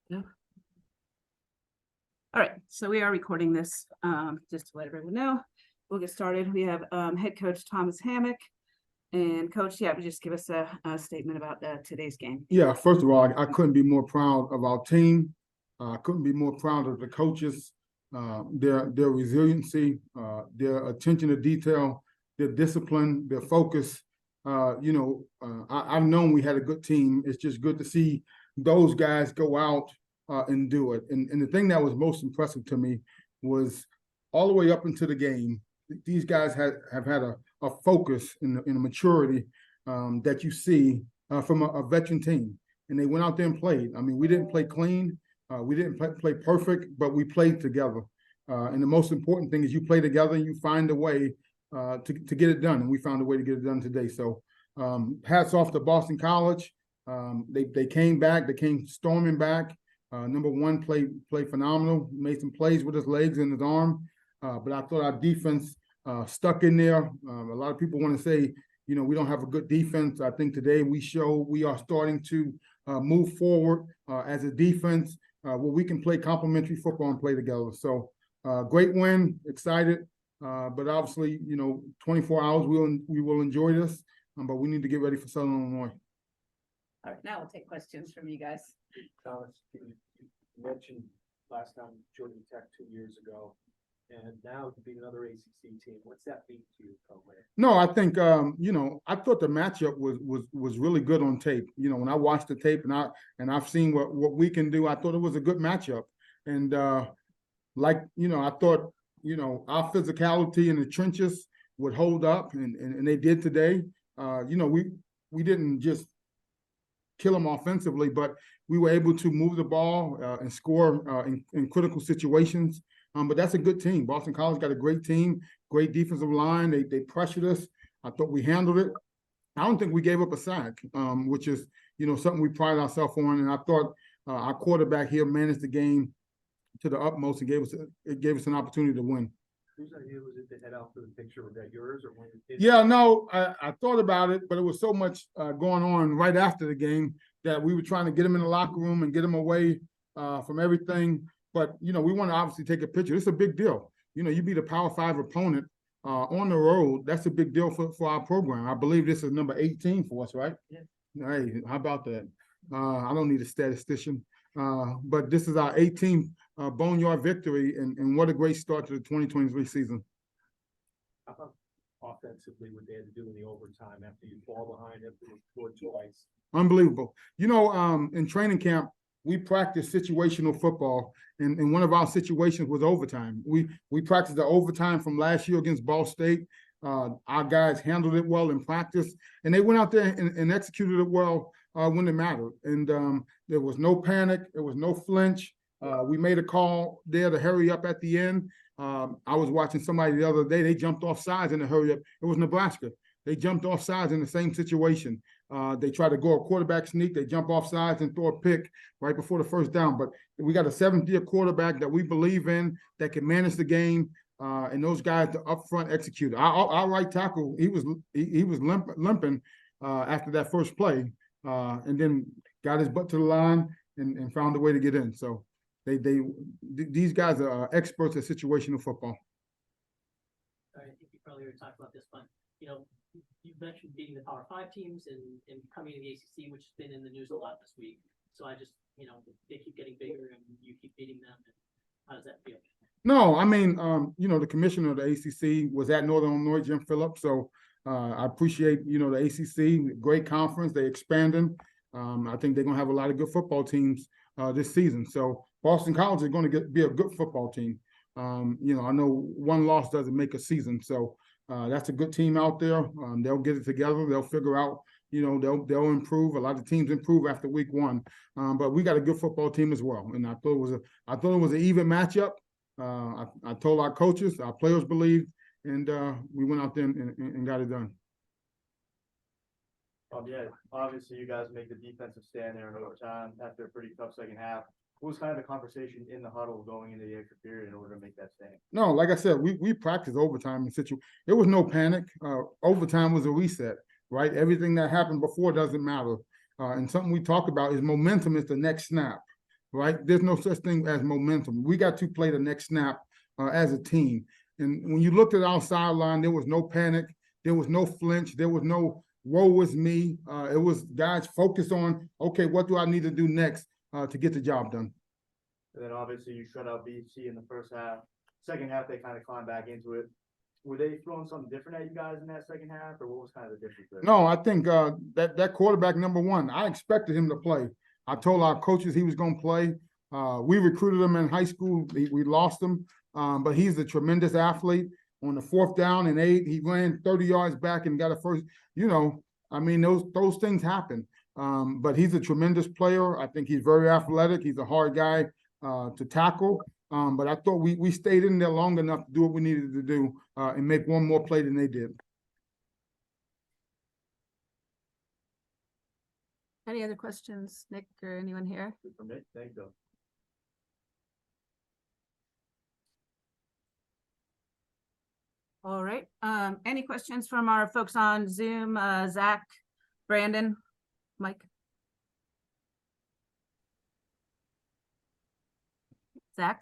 Yeah. All right, so we are recording this, just to let everyone know. We'll get started. We have head coach Thomas Hammock. And coach, just give us a statement about today's game. Yeah, first of all, I couldn't be more proud of our team. I couldn't be more proud of the coaches, their resiliency, their attention to detail, their discipline, their focus. I've known we had a good team. It's just good to see those guys go out and do it. And the thing that was most impressive to me was all the way up into the game, these guys have had a focus in a maturity that you see from a veteran team. And they went out there and played. I mean, we didn't play clean. We didn't play perfect, but we played together. And the most important thing is you play together and you find a way to get it done. And we found a way to get it done today. So hats off to Boston College. They came back. They came storming back. Number one played phenomenal. Made some plays with his legs and his arm. But I thought our defense stuck in there. A lot of people want to say, we don't have a good defense. I think today we are starting to move forward as a defense where we can play complementary football and play together. So great win, excited. But obviously, 24 hours we will enjoy this, but we need to get ready for Southern Illinois. All right, now we'll take questions from you guys. Thomas, you mentioned last time Georgia Tech 2 years ago, and now to beat another ACC team. What's that mean to you, program? No, I think I thought the matchup was really good on tape. When I watched the tape and I've seen what we can do, I thought it was a good matchup. And I thought our physicality in the trenches would hold up, and they did today. We didn't just kill them offensively, but we were able to move the ball and score in critical situations. But that's a good team. Boston College got a great team, great defensive line. They pressured us. I thought we handled it. I don't think we gave up a sack, which is something we pride ourselves on. And I thought our quarterback here managed the game to the utmost and gave us an opportunity to win. Whose idea was it to head out for the picture? Was that yours or one? Yeah, no, I thought about it, but it was so much going on right after the game that we were trying to get him in the locker room and get him away from everything. But, we want to obviously take a picture. It's a big deal. You beat a Power 5 opponent on the road. That's a big deal for our program. I believe this is number 18 for us, right? Yeah. Hey, how about that? I don't need a statistician. But this is our 18th Boneyard victory, and what a great start to the 2023 season. How about offensively what they had to do in the overtime after you fall behind after you scored twice? Unbelievable. In training camp, we practice situational football, and one of our situations was overtime. We practiced the overtime from last year against Ball State. Our guys handled it well in practice, and they went out there and executed it well when it mattered. And there was no panic. There was no flinch. We made a call there to hurry up at the end. I was watching somebody the other day. They jumped off sides in the hurry up. It was Nebraska. They jumped off sides in the same situation. They try to go a quarterback sneak. They jump off sides and throw a pick right before the first down. But we got a seventh-year quarterback that we believe in that can manage the game, and those guys up front execute. Our right tackle, he was limping after that first play, and then got his butt to the line and found a way to get in. So these guys are experts at situational football. I think you probably already talked about this, but you mentioned beating the Power 5 teams and coming to the ACC, which has been in the news a lot this week. So I just, they keep getting bigger and you keep beating them. And how does that feel? No, I mean, the commissioner of the ACC was at Northern Illinois, Jim Phillips. So I appreciate, the ACC, great conference. They're expanding. I think they're going to have a lot of good football teams this season. So Boston College is going to be a good football team. I know one loss doesn't make a season. So that's a good team out there. They'll get it together. They'll figure out, they'll improve. A lot of teams improve after week one. But we got a good football team as well. And I thought it was an even matchup. I told our coaches, our players believed, and we went out there and got it done. Yeah, obviously you guys make the defensive stand there in overtime after a pretty tough second half. What was kind of the conversation in the huddle going into the extra period in order to make that stand? No, like I said, we practiced overtime. There was no panic. Overtime was a reset, right? Everything that happened before doesn't matter. And something we talk about is momentum is the next snap. right? There's no such thing as momentum. We got to play the next snap as a team. And when you looked at our sideline, there was no panic. There was no flinch. There was no woe is me. It was guys focused on, okay, what do I need to do next to get the job done? And then obviously you shut out BC in the first half. Second half, they kind of climbed back into it. Were they throwing something different at you guys in that second half, or what was kind of the difference there? No, I think that quarterback number one, I expected him to play. I told our coaches he was going to play. We recruited him in high school. We lost him, but he's a tremendous athlete. On the 4th down and 8, he ran 30 yards back and got a first. You know, I mean, those things happen. But he's a tremendous player. I think he's very athletic. He's a hard guy to tackle. But I thought we stayed in there long enough to do what we needed to do and make one more play than they did. Any other questions, Nick or anyone here? From me, thank you. All right. Any questions from our folks on Zoom? Zach, Brandon, Mike? Zach?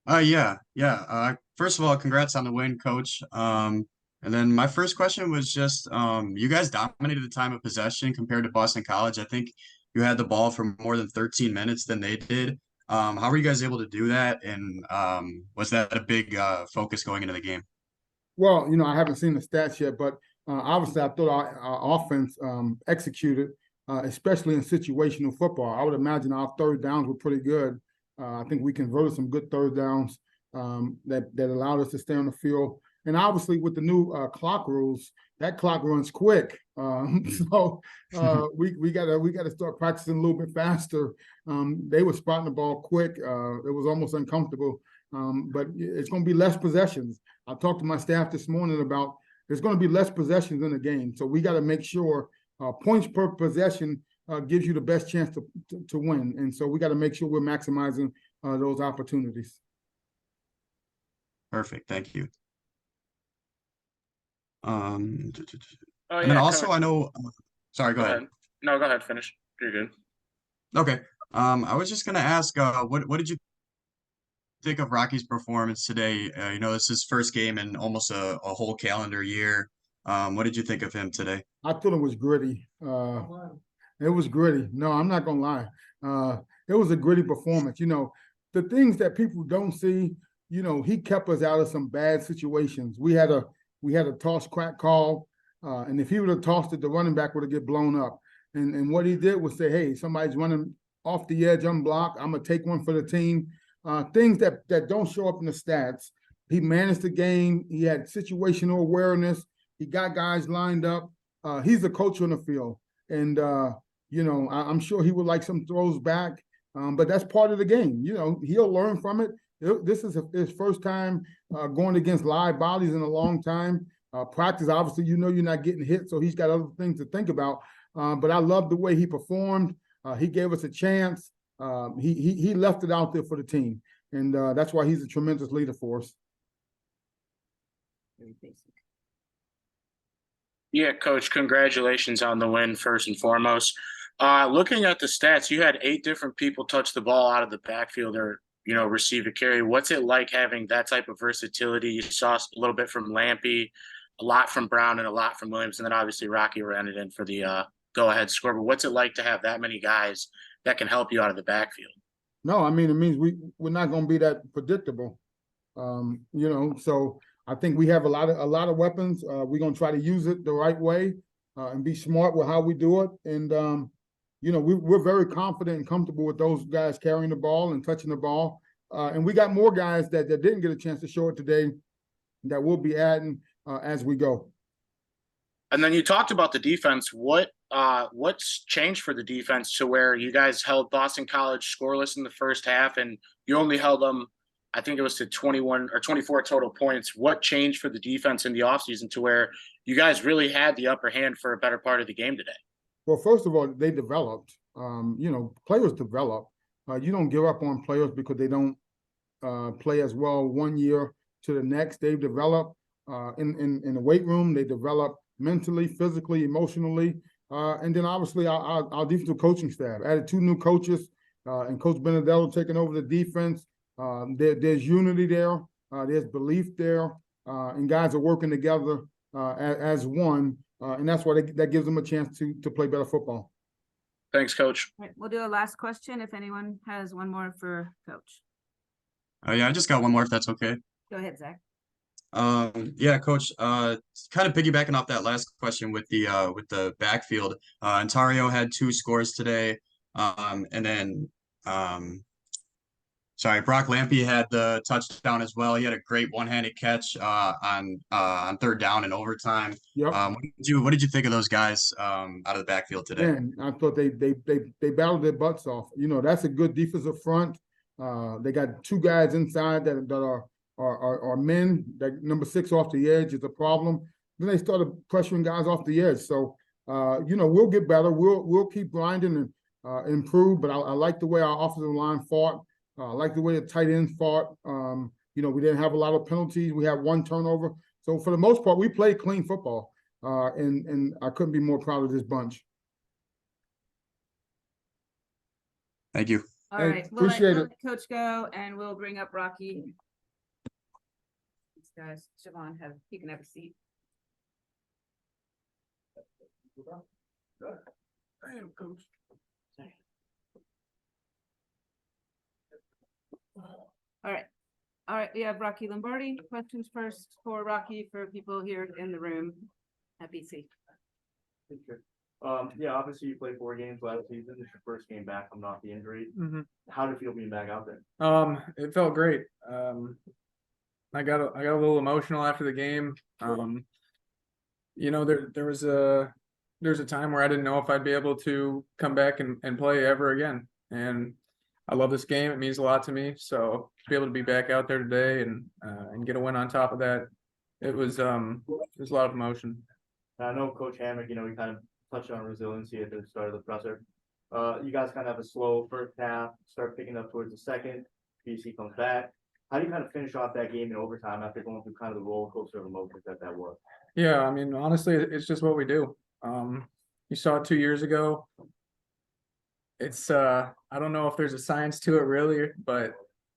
Yeah. First of all, congrats on the win, Coach. And then my first question was just, you guys dominated the time of possession compared to Boston College. I think you had the ball for more than 13 minutes than they did. How were you guys able to do that? And was that a big focus going into the game? Well, you know, I haven't seen the stats yet, but obviously I thought our offense executed, especially in situational football. I would imagine our third downs were pretty good. I think we converted some good third downs that allowed us to stay on the field. And obviously with the new clock rules, that clock runs quick. So we gotta start practicing a little bit faster. They were spotting the ball quick. It was almost uncomfortable. But it's going to be less possessions. I talked to my staff this morning about there's going to be less possessions in the game. So we got to make sure points per possession gives you the best chance to win. And so we got to make sure we're maximizing those opportunities. Perfect. Thank you. And Oh yeah. then also Coach, I know, sorry, go ahead. No, go ahead. Finish. You're good. Okay. I was just gonna ask, what did you think of Rocky's performance today? You know, this is his first game in almost a whole calendar year. What did you think of him today? I thought it was gritty. It was gritty. No, I'm not gonna lie. It was a gritty performance. You know, the things that people don't see. You know, he kept us out of some bad situations. We had a toss crack call, and if he would have tossed it, the running back would have get blown up. And what he did was say, "Hey, somebody's running off the edge unblocked. I'm gonna take one for the team." Things that don't show up in the stats. He managed the game. He had situational awareness. He got guys lined up. He's a coach on the field. And, you know, I'm sure he would like some throws back, but that's part of the game. You know, he'll learn from it. This is his first time going against live bodies in a long time. Practice, obviously, you know you're not getting hit, so he's got other things to think about. But I love the way he performed. He gave us a chance. He left it out there for the team, and that's why he's a tremendous leader for us. Very basic. Yeah, Coach, congratulations on the win, first and foremost. Looking at the stats, you had 8 different people touch the ball out of the backfield or, you know, receive a carry. What's it like having that type of versatility? You saw a little bit from Lampy, a lot from Brown, and a lot from Williams, and then obviously Rocky ran it in for the go-ahead score. But what's it like to have that many guys that can help you out of the backfield? No, I mean, it means we're not going to be that predictable. You know, so I think we have a lot of weapons. We're going to try to use it the right way and be smart with how we do it. And, you know, we're very confident and comfortable with those guys carrying the ball and touching the ball. And we got more guys that didn't get a chance to show it today that we'll be adding as we go. And then you talked about the defense. What's changed for the defense to where you guys held Boston College scoreless in the first half and you only held them, I think it was to 21 or 24 total points. What changed for the defense in the offseason to where you guys really had the upper hand for a better part of the game today? Well, first of all, they developed. You know, players develop. You don't give up on players because they don't play as well one year to the next. They've developed in the weight room. They develop mentally, physically, emotionally. And then obviously our defensive coaching staff added 2 new coaches. and Coach Benedetto taking over the defense. There's unity there. There's belief there, and guys are working together as one, and that's why that gives them a chance to play better football. Thanks, Coach. All right, we'll do a last question if anyone has one more for Coach. Yeah, I just got one more if that's okay. Go ahead, Zach. Yeah, Coach, kind of piggybacking off that last question with the backfield, Ontario had 2 scores today. And then, sorry, Brock Lampy had the touchdown as well. He had a great one-handed catch, on 3rd down in overtime. Yep. What did you think of those guys, out of the backfield today? Man, I thought they battled their butts off. You know, that's a good defensive front. They got 2 guys inside that are men. That number 6 off the edge is a problem. Then they started pressuring guys off the edge. So, you know, we'll get better. We'll keep grinding and improve. But I like the way our offensive line fought. I like the way the tight ends fought. You know, we didn't have a lot of penalties. We had 1 turnover. So for the most part, we played clean football. And I couldn't be more proud of this bunch. Thank you. All Hey, right, appreciate we'll it. let Coach go, and we'll bring up Rocky. These guys, Javon, he can have a seat. Damn, Coach. All right, we have Rocky Lombardi. Questions first for Rocky for people here in the room at BC. Yeah, obviously you played 4 games last season. It's your first game back from off the injury. Mm-hmm. How did it feel being back out there? It felt great. I got a little emotional after the game. You know, there's a time where I didn't know if I'd be able to come back and play ever again. And I love this game. It means a lot to me. So to be able to be back out there today and get a win on top of that, it was a lot of emotion. I know Coach Hammock, you know, he kind of touched on resiliency at the start of the presser. You guys kind of have a slow first half, start picking up towards the second. BC comes back. How do you kind of finish off that game in overtime after going through kind of the roller coaster of emotions that was? Yeah, I mean, honestly, it's just what we do. You saw it 2 years ago. It's I don't know if there's a science to it really, but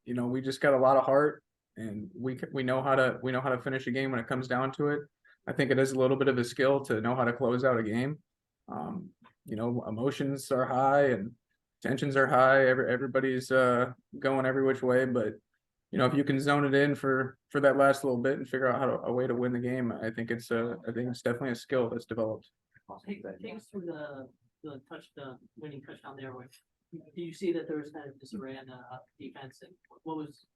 you know, we just got a lot of heart, and we know how to finish a game when it comes down to it. I think it is a little bit of a skill to know how to close out a game. You know, emotions are high and tensions are high. Everybody's going every which way, but you know, if you can zone it in for that last little bit and figure out a way to win the game, I think it's definitely a skill that's developed. Take us through the winning touchdown there. Do you see that there was kind of disarray on the defense, and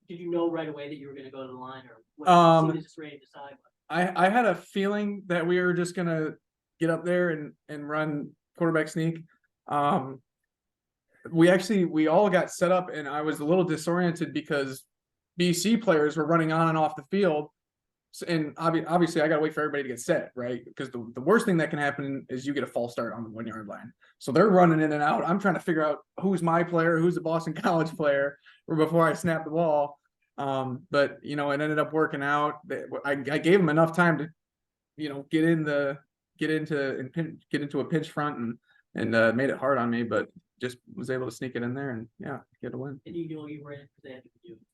did you know right away that you were going to go to the line, or what did you see the disarray decide? I had a feeling that we were just gonna get up there and run quarterback sneak. We all got set up, and I was a little disoriented because BC players were running on and off the field. And obviously I got to wait for everybody to get set, right? Because the worst thing that can happen is you get a false start on the 1 yard line. So they're running in and out. I'm trying to figure out who's my player, who's the Boston College player, or before I snap the ball. But you know, it ended up working out. I gave them enough time to, you know, get into a pinch front and made it hard on me, but just was able to sneak it in there and get a win. And you know you were in because they had to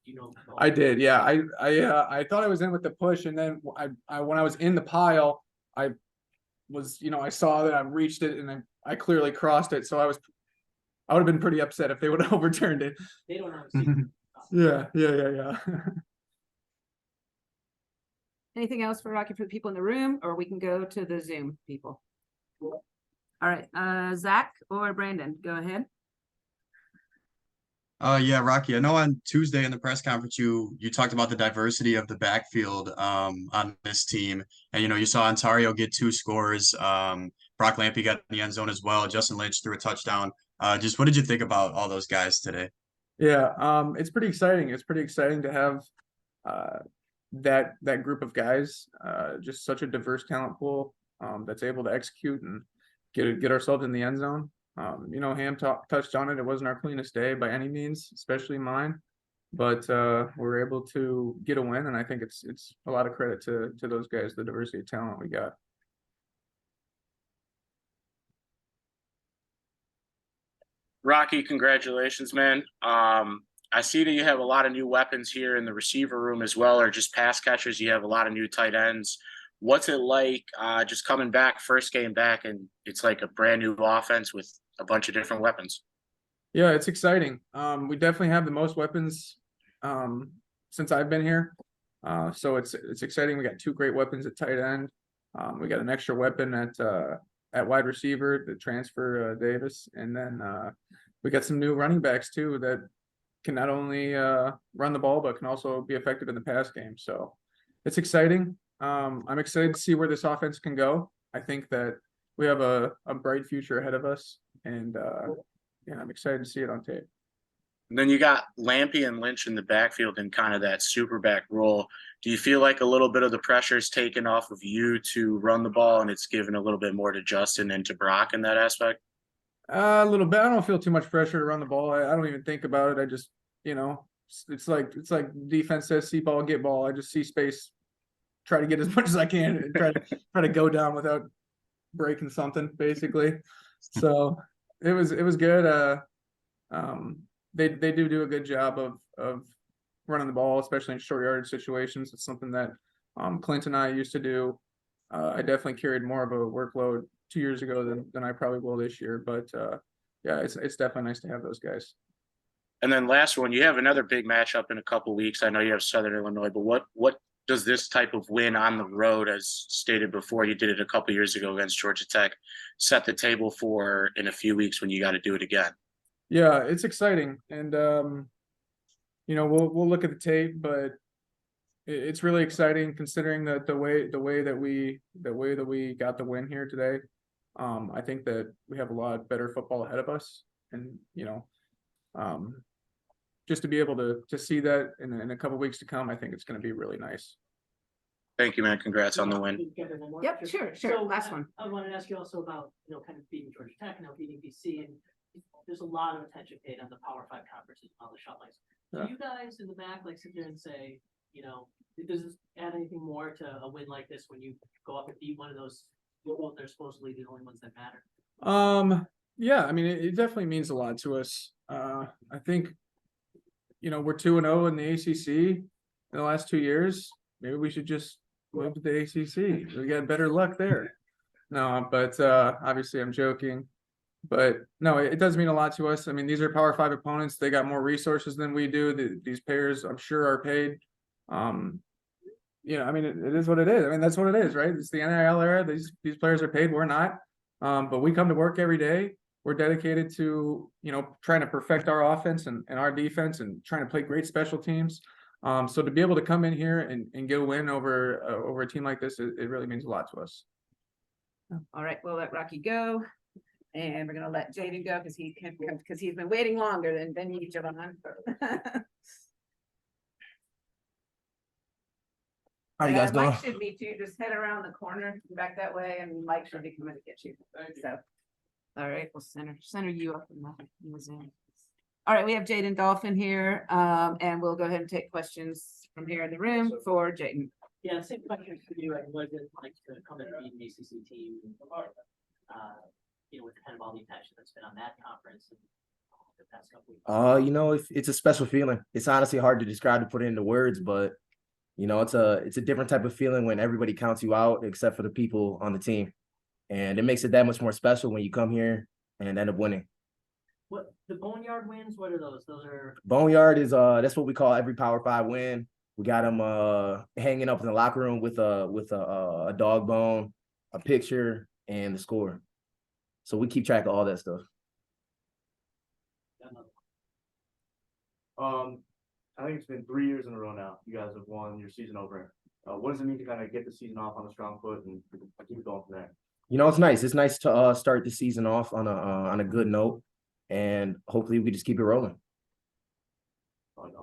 you know. I did, yeah. I thought I was in with the push, and then I when I was in the pile, I was, you know, I saw that I reached it and I clearly crossed it, so I would have been pretty upset if they would have overturned it. They don't know. Yeah. Anything else for Rocky for the people in the room, or we can go to the Zoom people? All right, Zach or Brandon, go ahead. Yeah, Rocky, I know on Tuesday in the press conference you talked about the diversity of the backfield on this team, and you know, you saw Ontario get 2 scores. Brock Lampy got in the end zone as well. Justin Lynch threw a touchdown. Just what did you think about all those guys today? Yeah, it's pretty exciting. It's pretty exciting to have that group of guys. Just such a diverse talent pool that's able to execute and get ourselves in the end zone. You know, Ham touched on it. It wasn't our cleanest day by any means, especially mine, but we were able to get a win, and I think it's a lot of credit to those guys, the diversity of talent we got. Rocky, congratulations, man. I see that you have a lot of new weapons here in the receiver room as well, or just pass catchers. You have a lot of new tight ends. What's it like just coming back, first game back, and it's like a brand new offense with a bunch of different weapons? Yeah, it's exciting. We definitely have the most weapons since I've been here. So it's exciting. We got 2 great weapons at tight end. We got an extra weapon at wide receiver, the transfer Davis, and then we got some new running backs too that can not only run the ball but can also be effective in the pass game. So it's exciting. I'm excited to see where this offense can go. I think that we have a bright future ahead of us, and yeah, I'm excited to see it on tape. And then you got Lampy and Lynch in the backfield in kind of that super back role. Do you feel like a little bit of the pressure is taken off of you to run the ball and it's given a little bit more to Justin and to Brock in that aspect? A little bit. I don't feel too much pressure to run the ball. I don't even think about it. I just, it's like defense says, see ball, get ball. I just see space, try to get as much as I can, and try to go down without breaking something, basically. So it was good. They do a good job of running the ball, especially in short yardage situations. It's something that Clint and I used to do. I definitely carried more of a workload 2 years ago than I probably will this year. But yeah, it's definitely nice to have those guys. And then last one, you have another big matchup in a couple of weeks. I know you have Southern Illinois, but what does this type of win on the road, as stated before, you did it a couple of years ago against Georgia Tech, set the table for in a few weeks when you got to do it again? Yeah, it's exciting, and we'll look at the tape, but it's really exciting considering that the way that we got the win here today. I think that we have a lot better football ahead of us, and just to be able to see that in a couple of weeks to come, I think it's going to be really nice. Thank you, man. Congrats on the win. Yep, sure. So Last one. I wanted to ask you also about, kind of beating Georgia Tech, now beating BC, and there's a lot of attention paid on the Power 5 conferences on the shot lights. Do you guys in the back sit there and say, does this add anything more to a win like this when you go up and beat one of those? They're supposedly the only ones that matter. Yeah, I mean, it definitely means a lot to us. I think, we're 2-0 in the ACC in the last 2 years. Maybe we should just move to the ACC. We got better luck there. No, but obviously I'm joking. But no, it does mean a lot to us. I mean, these are Power 5 opponents. They got more resources than we do. These players, I'm sure, are paid. I mean, it is what it is. I mean, that's what it is, right? It's the NIL era. These players are paid. We're not. But we come to work every day. We're dedicated to, trying to perfect our offense and our defense and trying to play great special teams. So to be able to come in here and get a win over a team like this, it really means a lot to us. All right, we'll let Rocky go. And we're gonna let Jaden go because he's been waiting longer than you, Javaughn. How you guys doing? Mike should meet you. Just head around the corner back that way, and Mike should be coming to get you. So, all right, we'll center you up in the Zoom. All right, we have Jaden Dolphin here, and we'll go ahead and take questions from here in the room for Jaden. Yeah, same question for you. What is it like to come and beat an ACC team? With kind of all the attention that's been on that conference and the past couple weeks. It's a special feeling. It's honestly hard to describe, to put it into words, but it's a different type of feeling when everybody counts you out except for the people on the team. And it makes it that much more special when you come here and end up winning. What the Boneyard wins? What are those? Those are Boneyard is that's what we call every Power 5 win. We got them hanging up in the locker room with a dog bone, a picture, and the score. So we keep track of all that stuff. I think it's been 3 years in a row now. You guys have won your season over. What does it mean to kind of get the season off on a strong foot and keep going from there? It's nice. It's nice to start the season off on a good note, and hopefully we just keep it rolling. All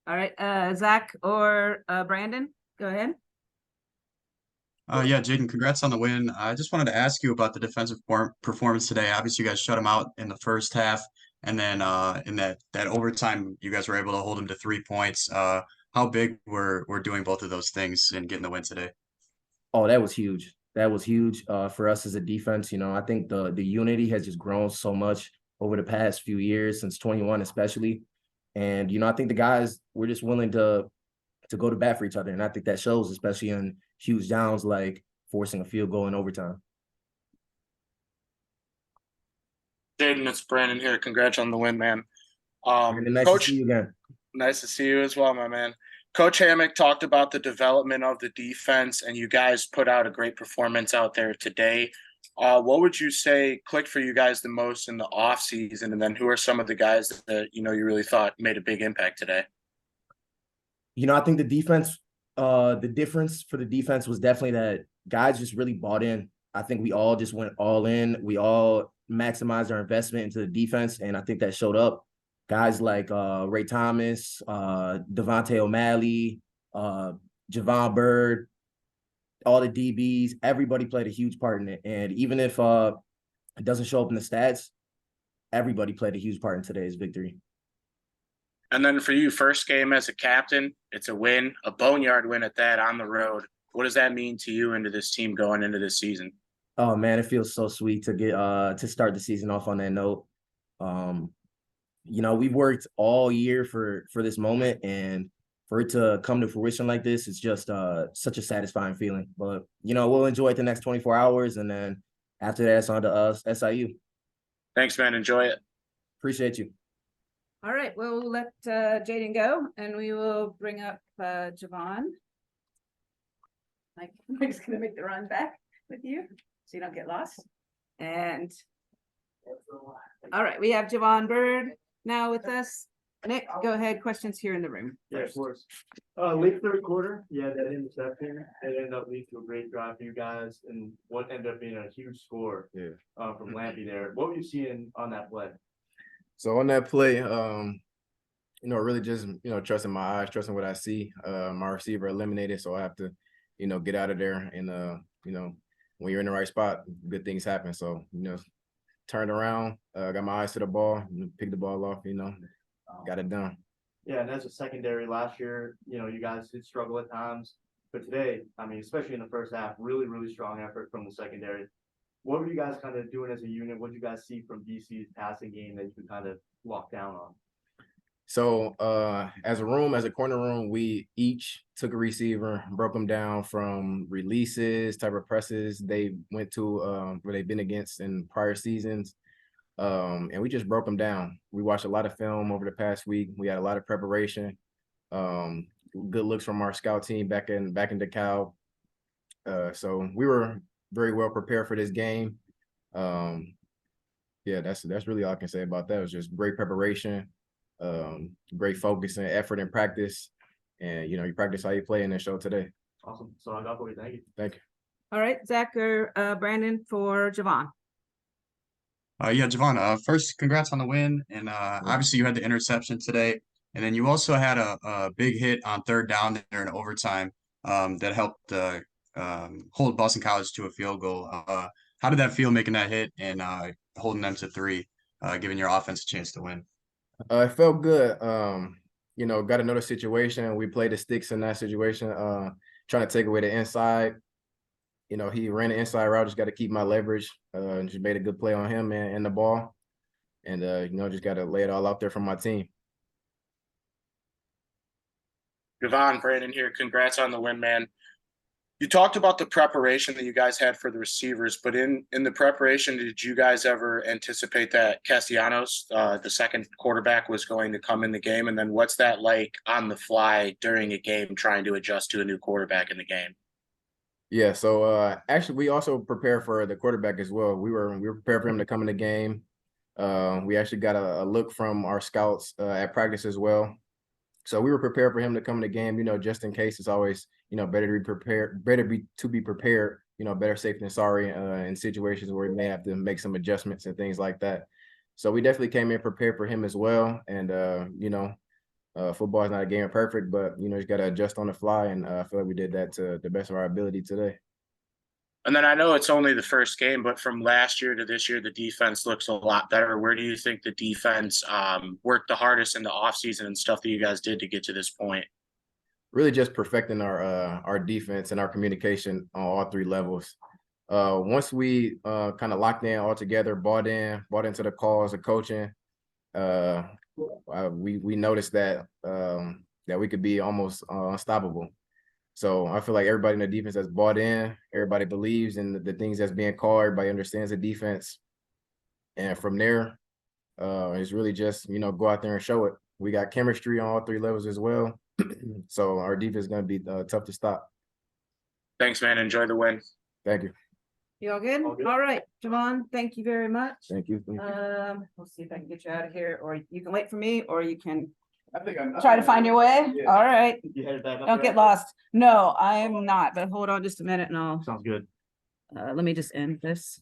right, Zach or Brandon, go ahead. Yeah, Jaden, congrats on the win. I just wanted to ask you about the defensive performance today. Obviously, you guys shut them out in the first half, and then in that overtime, you guys were able to hold them to 3 points. How big were doing both of those things and getting the win today? Oh, that was huge. That was huge for us as a defense. I think the unity has just grown so much over the past few years, since 21 especially. And, I think the guys, we're just willing to go to bat for each other. And I think that shows, especially in huge downs like forcing a field goal in overtime. Jaden, it's Brandon here. Congrats on the win, man. Nice Coach, to see you again. nice to see you as well, my man. Coach Hammock talked about the development of the defense, and you guys put out a great performance out there today. What would you say clicked for you guys the most in the off season? And then who are some of the guys that, you really thought made a big impact today? I think the defense, the difference for the defense was definitely that guys just really bought in. I think we all just went all in. We all maximized our investment into the defense, and I think that showed up. Guys like Ray Thomas, Devontae O'Malley, Javon Bird, all the DBs, everybody played a huge part in it. And even if it doesn't show up in the stats, everybody played a huge part in today's victory. And then for you, first game as a captain, it's a win, a boneyard win at that on the road. What does that mean to you and to this team going into this season? Oh man, it feels so sweet to get to start the season off on that note. We've worked all year for this moment, and for it to come to fruition like this, it's just such a satisfying feeling. But we'll enjoy it the next 24 hours, and then after that, it's on to us, SIU. Thanks, man. Enjoy it. Appreciate you. All right, we'll let Jaden go, and we will bring up Javaughn. Mike's gonna make the run back with you, so you don't get lost. And all right, we have Javon Bird now with us. Nick, go ahead. Questions here in the room. Yeah, of course. Late third quarter, that interception, it ended up leading to a great drive for you guys, and what ended up being a huge score from Lampy there. What were you seeing on that play? So on that play, really just, trusting my eyes, trusting what I see. My receiver eliminated, so I have to, get out of there. And, when you're in the right spot, good things happen. So, turned around, got my eyes to the ball, picked the ball off, got it done. Yeah, and as a secondary last year, you guys did struggle at times. But today, especially in the first half, really, really strong effort from the secondary. What were you guys kind of doing as a unit? What did you guys see from BC's passing game that you could kind of lock down on? So as a corner room, we each took a receiver, broke them down from releases, type of presses they went to where they've been against in prior seasons. And we just broke them down. We watched a lot of film over the past week. We had a lot of preparation. Good looks from our scout team back in DeKalb. So we were very well prepared for this game. That's really all I can say about that. It was just great preparation, great focus and effort in practice. And, you practice how you play in the show today. Awesome. So I got for you. Thank you. Thank you. All right, Zach or Brandon for Javon. Javon, first, congrats on the win. And obviously you had the interception today. And then you also had a big hit on third down there in overtime that helped hold Boston College to a field goal. How did that feel making that hit and holding them to 3, giving your offense a chance to win? It felt good. Got another situation. We played the sticks in that situation, trying to take away the inside. He ran the inside route, just got to keep my leverage. Just made a good play on him and the ball. And, just got to lay it all out there from my team. Javon, Brandon here. Congrats on the win, man. You talked about the preparation that you guys had for the receivers, but in the preparation, did you guys ever anticipate that Castellanos, the second quarterback, was going to come in the game? And then what's that like on the fly during a game, trying to adjust to a new quarterback in the game? Yeah, so actually we also prepared for the quarterback as well. We were prepared for him to come in the game. We actually got a look from our scouts at practice as well. So we were prepared for him to come in the game, just in case. It's always, better to be prepared, to be prepared, better safe than sorry in situations where we may have to make some adjustments and things like that. So we definitely came in prepared for him as well. And, football is not a game of perfect, but, you got to adjust on the fly. And I feel like we did that to the best of our ability today. And then I know it's only the first game, but from last year to this year, the defense looks a lot better. Where do you think the defense worked the hardest in the offseason and stuff that you guys did to get to this point? Really just perfecting our defense and our communication on all 3 levels. Once we kind of locked in all together, bought into the calls of coaching, we noticed that that we could be almost unstoppable. So I feel like everybody in the defense has bought in. Everybody believes in the things that's being called. Everybody understands the defense, and from there, it's really just go out there and show it. We got chemistry on all 3 levels as well, so our defense is going to be tough to stop. Thanks, man. Enjoy the win. Thank you. You all good? All good. All right, Javon, thank you very much. Thank you. Thank you. We'll see if I can get you out of here, or you can wait for me, or you can I think I'm try to find your way. Yeah. All right, You headed back up don't there? get lost. No, I am not, but hold on just a minute and I'll, Sounds good. let me just end this.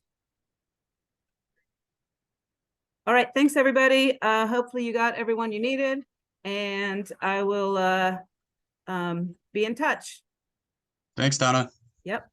All right, thanks, everybody. Hopefully you got everyone you needed, and I will be in touch. Thanks, Donna. Yep.